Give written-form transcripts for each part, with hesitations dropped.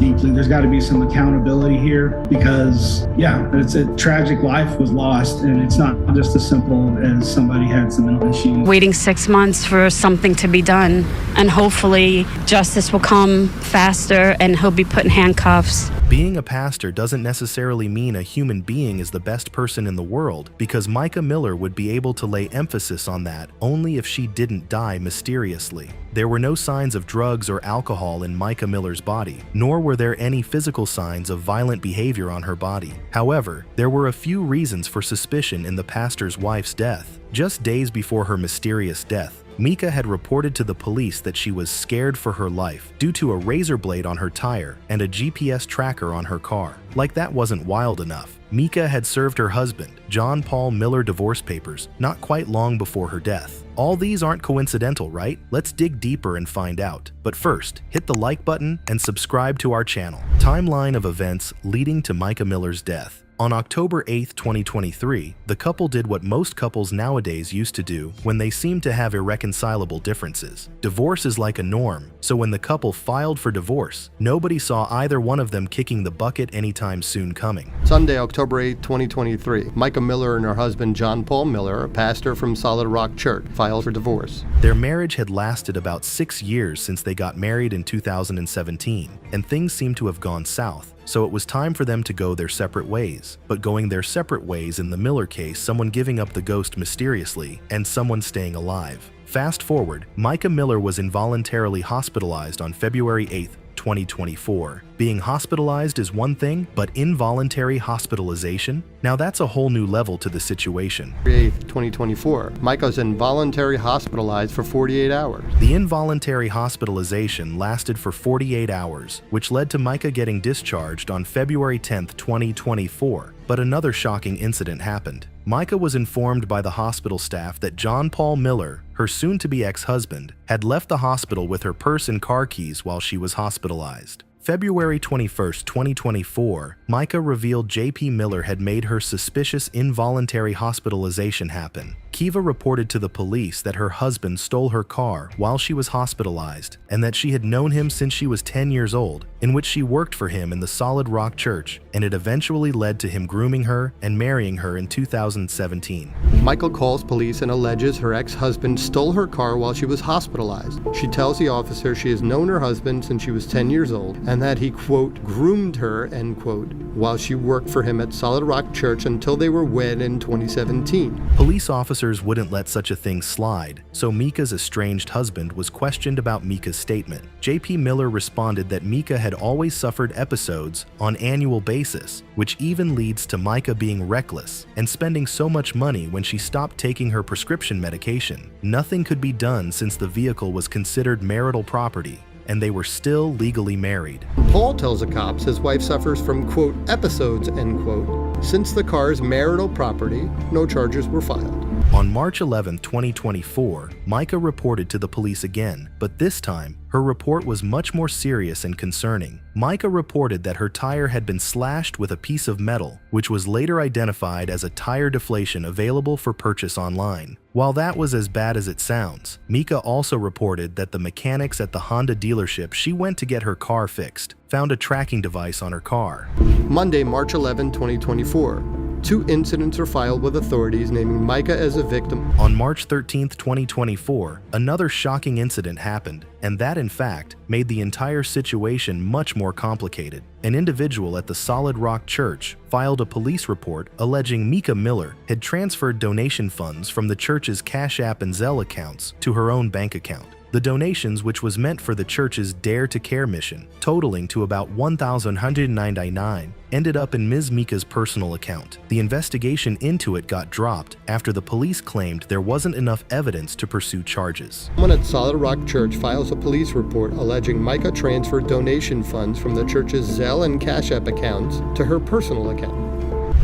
deeply. There's got to be some accountability here because, yeah, it's a tragic life was lost, and it's not just as simple as somebody had some mental issues. Waiting 6 months for something to be done, and hopefully justice will come faster and he'll be put in handcuffs. Being a pastor doesn't necessarily mean a human being is the best person in the world, because Mica Miller would be able to lay emphasis on that only if she didn't die mysteriously. There were no signs of drugs or alcohol in Mica Miller's body, nor were there any physical signs of violent behavior on her body. However, there were a few reasons for suspicion in the pastor's wife's death. Just days before her mysterious death, Mica had reported to the police that she was scared for her life due to a razor blade on her tire and a GPS tracker on her car. Like that wasn't wild enough. Mica had served her husband, John Paul Miller, divorce papers not quite long before her death. All these aren't coincidental, right? Let's dig deeper and find out. But first, hit the like button and subscribe to our channel. Timeline of events leading to Mica Miller's death. On October 8, 2023, the couple did what most couples nowadays used to do when they seem to have irreconcilable differences. Divorce is like a norm, so when the couple filed for divorce, nobody saw either one of them kicking the bucket anytime soon coming. Sunday, October 8, 2023, Mica Miller and her husband John Paul Miller, a pastor from Solid Rock Church, filed for divorce. Their marriage had lasted about 6 years since they got married in 2017, and things seemed to have gone south. So it was time for them to go their separate ways. But going their separate ways in the Miller case, someone giving up the ghost mysteriously, and someone staying alive. Fast forward, Mica Miller was involuntarily hospitalized on February 8, 2024. Being hospitalized is one thing, but involuntary hospitalization? Now that's a whole new level to the situation. 8th, 2024. Mica's involuntary hospitalized for 48 hours. The involuntary hospitalization lasted for 48 hours, which led to Mica getting discharged on February 10, 2024. But another shocking incident happened. Mica was informed by the hospital staff that John Paul Miller, her soon-to-be ex-husband, had left the hospital with her purse and car keys while she was hospitalized. February 21, 2024, Mica revealed JP Miller had made her suspicious involuntary hospitalization happen. Kiva reported to the police that her husband stole her car while she was hospitalized and that she had known him since she was 10 years old, in which she worked for him in the Solid Rock Church, and it eventually led to him grooming her and marrying her in 2017. Mica calls police and alleges her ex-husband stole her car while she was hospitalized. She tells the officer she has known her husband since she was 10 years old and that he, quote, groomed her, end quote, while she worked for him at Solid Rock Church until they were wed in 2017. Police officers wouldn't let such a thing slide, so Mica's estranged husband was questioned about Mica's statement. JP Miller responded that Mica had always suffered episodes on an annual basis, which even leads to Mica being reckless and spending so much money when she stopped taking her prescription medication. Nothing could be done since the vehicle was considered marital property, and they were still legally married. Paul tells the cops his wife suffers from, quote, episodes, end quote. Since the car's marital property, no charges were filed. On March 11, 2024, Mica reported to the police again, but this time, her report was much more serious and concerning. Mica reported that her tire had been slashed with a piece of metal, which was later identified as a tire deflation available for purchase online. While that was as bad as it sounds, Mica also reported that the mechanics at the Honda dealership she went to get her car fixed found a tracking device on her car. Monday, March 11, 2024. 2 incidents are filed with authorities naming Mica as a victim. On March 13, 2024, another shocking incident happened, and that in fact made the entire situation much more complicated. An individual at the Solid Rock Church filed a police report alleging Mica Miller had transferred donation funds from the church's Cash App and Zelle accounts to her own bank account. The donations, which was meant for the church's Dare to Care mission, totaling to about $1,199, ended up in Ms. Mica's personal account. The investigation into it got dropped after the police claimed there wasn't enough evidence to pursue charges. Someone at Solid Rock Church files a police report alleging Mica transferred donation funds from the church's Zelle and Cash App accounts to her personal account.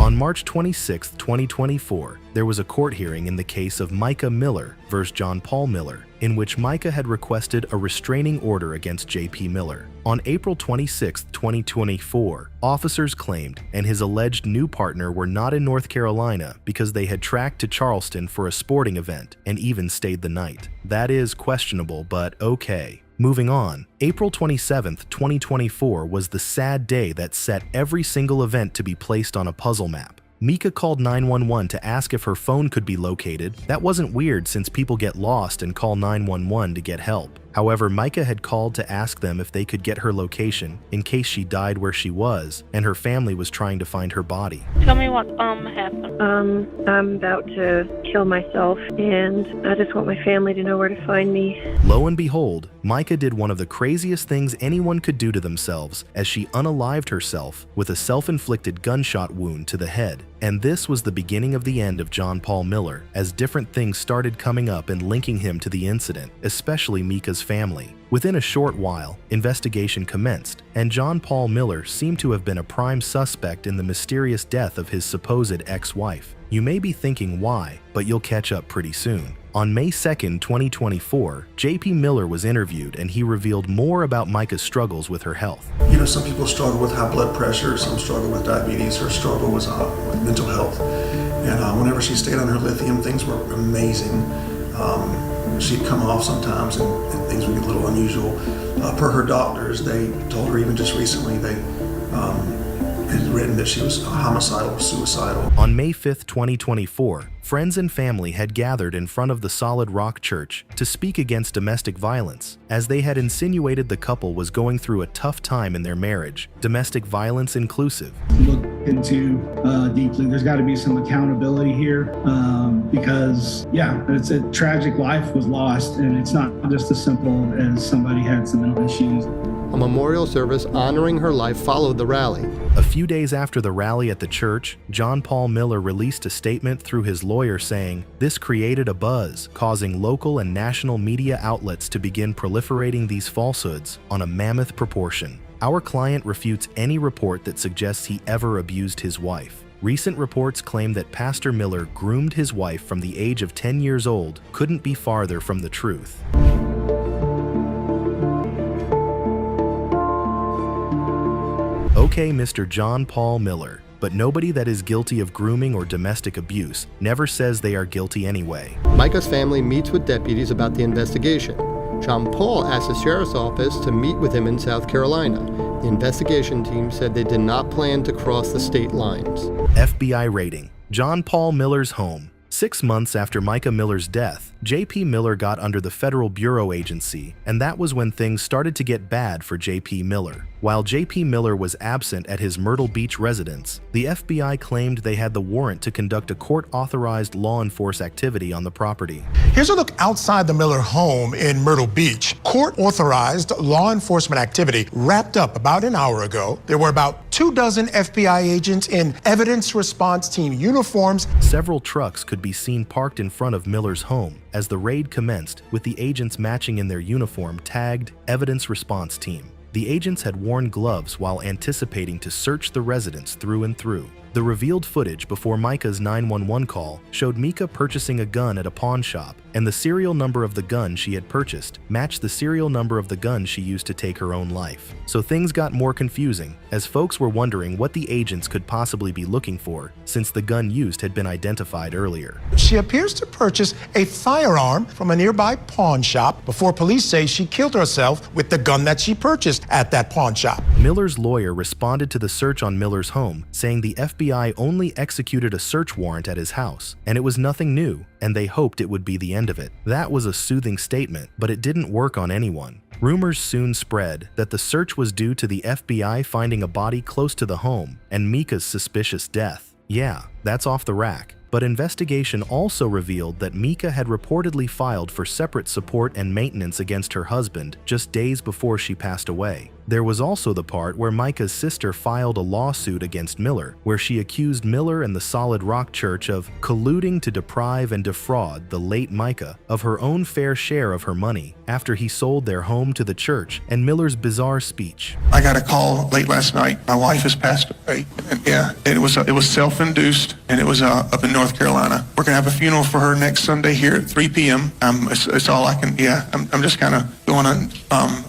On March 26, 2024, there was a court hearing in the case of Mica Miller versus John Paul Miller, in which Mica had requested a restraining order against JP Miller. On April 26, 2024, officers claimed and his alleged new partner were not in North Carolina because they had tracked to Charleston for a sporting event and even stayed the night. That is questionable, but okay. Moving on, April 27, 2024 was the sad day that set every single event to be placed on a puzzle map. Mica called 911 to ask if her phone could be located. That wasn't weird since people get lost and call 911 to get help. However, Mica had called to ask them if they could get her location in case she died where she was and her family was trying to find her body. Tell me what happened. I'm about to kill myself, and I just want my family to know where to find me. Lo and behold, Mica did one of the craziest things anyone could do to themselves as she unalived herself with a self-inflicted gunshot wound to the head. And this was the beginning of the end of John Paul Miller, as different things started coming up and linking him to the incident, especially Mica's family. Within a short while, investigation commenced, and John Paul Miller seemed to have been a prime suspect in the mysterious death of his supposed ex-wife. You may be thinking why, but you'll catch up pretty soon. On May 2nd, 2024, J.P. Miller was interviewed and he revealed more about Mica's struggles with her health. You know, some people struggle with high blood pressure, some struggle with diabetes, or struggle with mental health. And whenever she stayed on her lithium, things were amazing. She'd come off sometimes and things would get a little unusual. Per her doctors, they told her even just recently they had written that she was homicidal, suicidal. On May 5th, 2024, friends and family had gathered in front of the Solid Rock Church to speak against domestic violence, as they had insinuated the couple was going through a tough time in their marriage, domestic violence inclusive. Look into deeply. There's got to be some accountability here because, yeah, it's a tragic life was lost, and it's not just as simple as somebody had some mental issues. A memorial service honoring her life followed the rally. A few days after the rally at the church, John Paul Miller released a statement through his lawyer saying, "This created a buzz, causing local and national media outlets to begin proliferating these falsehoods on a mammoth proportion. Our client refutes any report that suggests he ever abused his wife. Recent reports claim that Pastor Miller groomed his wife from the age of 10 years old couldn't be farther from the truth." Okay, Mr. John Paul Miller, but nobody that is guilty of grooming or domestic abuse never says they are guilty anyway. Mica's family meets with deputies about the investigation. John Paul asked the sheriff's office to meet with him in South Carolina. The investigation team said they did not plan to cross the state lines. FBI rating: John Paul Miller's home. 6 months after Mica Miller's death, J.P. Miller got under the Federal Bureau Agency, and that was when things started to get bad for J.P. Miller. While J.P. Miller was absent at his Myrtle Beach residence, the FBI claimed they had the warrant to conduct a court-authorized law enforcement activity on the property. Here's a look outside the Miller home in Myrtle Beach. Court-authorized law enforcement activity wrapped up about an hour ago. There were about 24 FBI agents in evidence response team uniforms. Several trucks could be seen parked in front of Miller's home as the raid commenced, with the agents matching in their uniform tagged Evidence Response Team. The agents had worn gloves while anticipating to search the residence through and through. The revealed footage before Mica's 911 call showed Mica purchasing a gun at a pawn shop, and the serial number of the gun she had purchased matched the serial number of the gun she used to take her own life. So things got more confusing, as folks were wondering what the agents could possibly be looking for, since the gun used had been identified earlier. She appears to purchase a firearm from a nearby pawn shop before police say she killed herself with the gun that she purchased at that pawn shop. Miller's lawyer responded to the search on Miller's home, saying the FBI only executed a search warrant at his house, and it was nothing new, and they hoped it would be the end of it. That was a soothing statement, but it didn't work on anyone. Rumors soon spread that the search was due to the FBI finding a body close to the home and Mica's suspicious death. Yeah, that's off the rack. But investigation also revealed that Mica had reportedly filed for separate support and maintenance against her husband just days before she passed away. There was also the part where Mica's sister filed a lawsuit against Miller, where she accused Miller and the Solid Rock Church of colluding to deprive and defraud the late Mica of her own fair share of her money after he sold their home to the church, and Miller's bizarre speech. I got a call late last night. My wife has passed away. And yeah, it was self-induced, and it was up in North Carolina. We're gonna have a funeral for her next Sunday here at 3 p.m. It's all I can. Yeah, I'm just kind of going on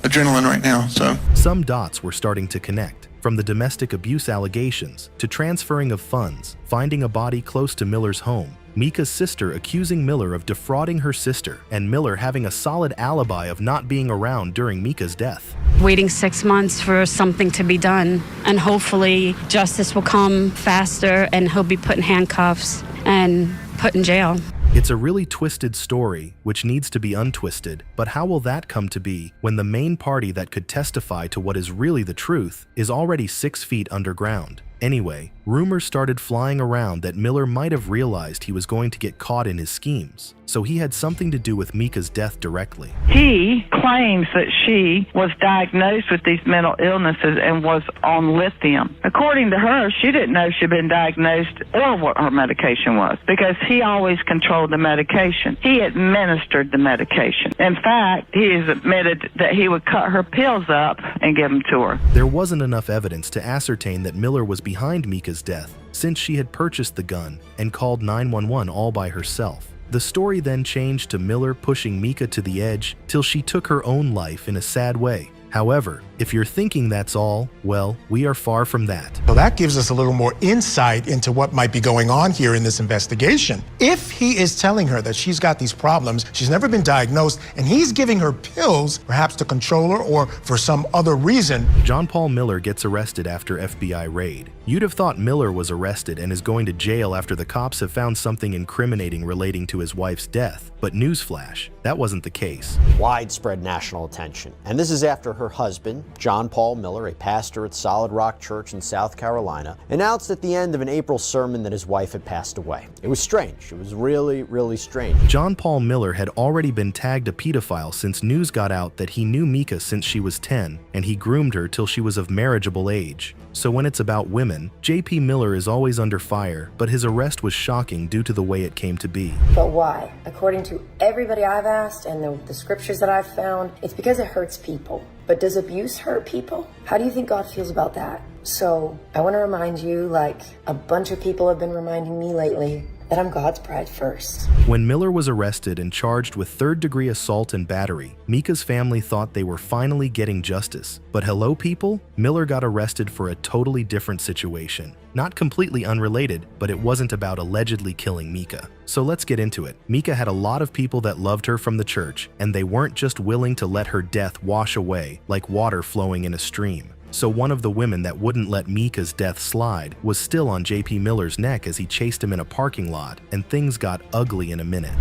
adrenaline right now. So some dots were starting to connect. From the domestic abuse allegations to transferring of funds, finding a body close to Miller's home, Mica's sister accusing Miller of defrauding her sister, and Miller having a solid alibi of not being around during Mica's death. Waiting 6 months for something to be done, and hopefully justice will come faster and he'll be put in handcuffs and put in jail. It's a really twisted story, which needs to be untwisted, but how will that come to be when the main party that could testify to what is really the truth is already 6 feet underground? Anyway, rumors started flying around that Miller might have realized he was going to get caught in his schemes, so he had something to do with Mica's death directly. He claims that she was diagnosed with these mental illnesses and was on lithium. According to her, she didn't know she'd been diagnosed or what her medication was, because he always controlled the medication. He administered the medication. In fact, he has admitted that he would cut her pills up and give them to her. There wasn't enough evidence to ascertain that Miller was behind Mica's death, since she had purchased the gun and called 911 all by herself. The story then changed to Miller pushing Mica to the edge till she took her own life in a sad way. However, if you're thinking that's all, well, we are far from that. So that gives us a little more insight into what might be going on here in this investigation. If he is telling her that she's got these problems, she's never been diagnosed, and he's giving her pills, perhaps to control her or for some other reason. John Paul Miller gets arrested after FBI raid. You'd have thought Miller was arrested and is going to jail after the cops have found something incriminating relating to his wife's death. But newsflash, that wasn't the case. Widespread national attention. And this is after her husband, John Paul Miller, a pastor at Solid Rock Church in South Carolina, announced at the end of an April sermon that his wife had passed away. It was strange. It was really, really strange. John Paul Miller had already been tagged a pedophile since news got out that he knew Mica since she was 10, and he groomed her till she was of marriageable age. So when it's about women, JP Miller is always under fire, but his arrest was shocking due to the way it came to be. But why? According to everybody I've asked and the scriptures that I've found, it's because it hurts people. But does abuse hurt people? How do you think God feels about that? So I want to remind you, like a bunch of people have been reminding me lately, that I'm God's bride first. When Miller was arrested and charged with third-degree assault and battery, Mica's family thought they were finally getting justice. But hello, people? Miller got arrested for a totally different situation. Not completely unrelated, but it wasn't about allegedly killing Mica. So let's get into it. Mica had a lot of people that loved her from the church, and they weren't just willing to let her death wash away like water flowing in a stream. So one of the women that wouldn't let Mica's death slide was still on JP Miller's neck as he chased him in a parking lot, and things got ugly in a minute.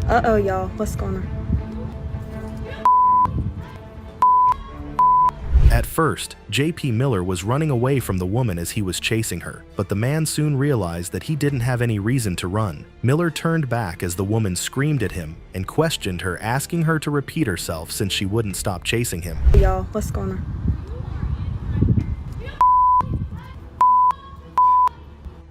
Uh-oh, y'all. What's going on? At first, JP Miller was running away from the woman as he was chasing her, but the man soon realized that he didn't have any reason to run. Miller turned back as the woman screamed at him and questioned her, asking her to repeat herself since she wouldn't stop chasing him. Y'all, what's going on?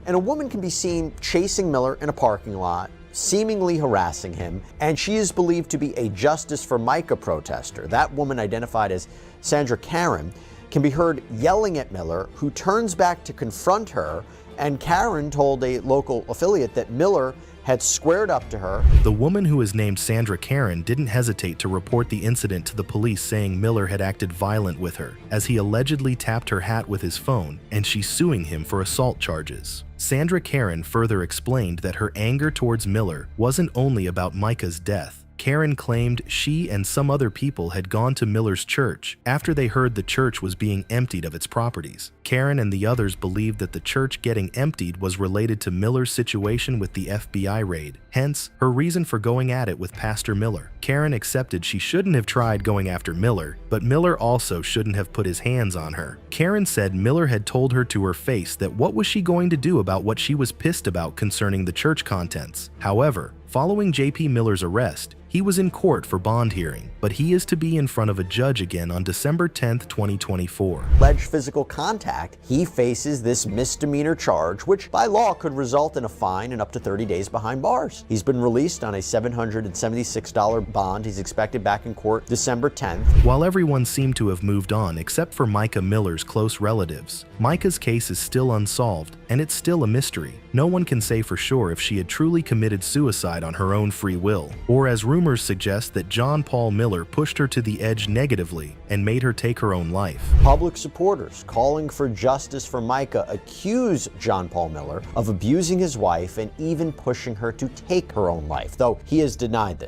And a woman can be seen chasing Miller in a parking lot, seemingly harassing him, and she is believed to be a Justice for Mica protester. That woman, identified as Sandra Karen, can be heard yelling at Miller, who turns back to confront her, and Karen told a local affiliate that Miller had squared up to her. The woman, who is named Sandra Karen, didn't hesitate to report the incident to the police, saying Miller had acted violent with her, as he allegedly tapped her hat with his phone, and she's suing him for assault charges. Sandra Karen further explained that her anger towards Miller wasn't only about Mica's death. Karen claimed she and some other people had gone to Miller's church after they heard the church was being emptied of its properties. Karen and the others believed that the church getting emptied was related to Miller's situation with the FBI raid, hence her reason for going at it with Pastor Miller. Karen accepted she shouldn't have tried going after Miller, but Miller also shouldn't have put his hands on her. Karen said Miller had told her to her face that what was she going to do about what she was pissed about concerning the church contents. However, following JP Miller's arrest, he was in court for bond hearing, but he is to be in front of a judge again on December 10, 2024. Alleged physical contact, he faces this misdemeanor charge, which by law could result in a fine and up to 30 days behind bars. He's been released on a $776 bond. He's expected back in court December 10th. While everyone seemed to have moved on except for Mica Miller's close relatives, Mica's case is still unsolved, and it's still a mystery. No one can say for sure if she had truly committed suicide suicide on her own free will, or as rumors suggest that John Paul Miller pushed her to the edge negatively and made her take her own life. Public supporters calling for justice for Mica accuse John Paul Miller of abusing his wife and even pushing her to take her own life, though he has denied this.